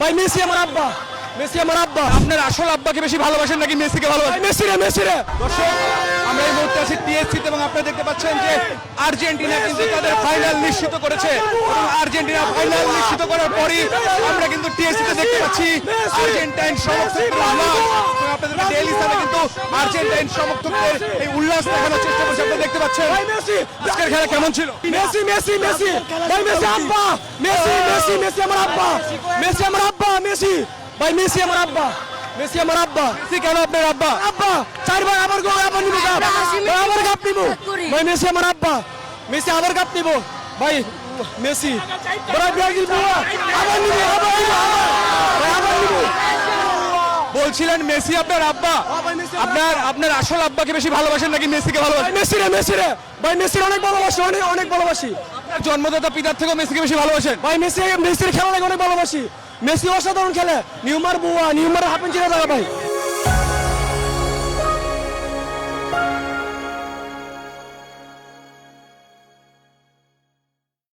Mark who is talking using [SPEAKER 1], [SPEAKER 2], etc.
[SPEAKER 1] ভাই মেসি আমার আব্বা, মেসি আমার আব্বা।
[SPEAKER 2] আপনার আসল আব্বাকে বেশি ভালোবাসেন নাকি মেসিকে ভালোবাসেন?
[SPEAKER 1] মেসি রে, মেসি রে।
[SPEAKER 2] দর্শক, আমরা এই মুহূর্তে আছি টিএসসিতে এবং আপনারা দেখতে পাচ্ছেন যে আর্জেন্টিনা কিন্তু তাদের ফাইনাল নিশ্চিত করেছে এবং আর্জেন্টিনা ফাইনাল নিশ্চিত করার পরই আমরা কিন্তু টিএসসিতে দেখতে পাচ্ছি আর্জেন্টাইন সমর্থকদের উল্লাস। এবং আপনাদেরকে ডেইলি সাথে কিন্তু আর্জেন্টাইন সমর্থকদের এই উল্লাস দেখানোর চেষ্টা করছে। আপনারা দেখতে পাচ্ছেন
[SPEAKER 1] ভাই মেসি,
[SPEAKER 2] আজকের খেলা কেমন ছিল?
[SPEAKER 1] মেসি মেসি মেসি, ভাই মেসি আব্বা, মেসি মেসি মেসি আমার আব্বা, মেসি আমার আব্বা, মেসি ভাই মেসি আমার আব্বা, মেসি আমার আব্বা।
[SPEAKER 2] মেসি কেন আপনার আব্বা?
[SPEAKER 1] আব্বা চারবার আবার গো, আবার নিব কাপ, আবার কাপ নিব। ভাই মেসি আমার আব্বা, মেসি আবার কাপ নিব। ভাই মেসি বড় ব্রাজিল বুয়া আবার নিব, আবার নিব, ভাই আবার নিব।
[SPEAKER 2] বলছিলেন মেসি আপনার আব্বা। আপনার আসল আব্বাকে বেশি ভালোবাসেন নাকি মেসিকে
[SPEAKER 1] ভাই
[SPEAKER 2] ভালোবাসেন?
[SPEAKER 1] মেসি রে, মেসি রে। ভাই মেসির অনেক ভালোবাসি, অনেক অনেক ভালোবাসি।
[SPEAKER 2] আপনার জন্মদাতা পিতার থেকেও মেসিকে বেশি ভালোবাসেন?
[SPEAKER 1] ভাই মেসির খেলা লাগে অনেক ভালোবাসি। মেসি অসাধারণ খেলে। নিউমার বুয়া, নিউমার হাফেন চিনে দাঁড়া ভাই।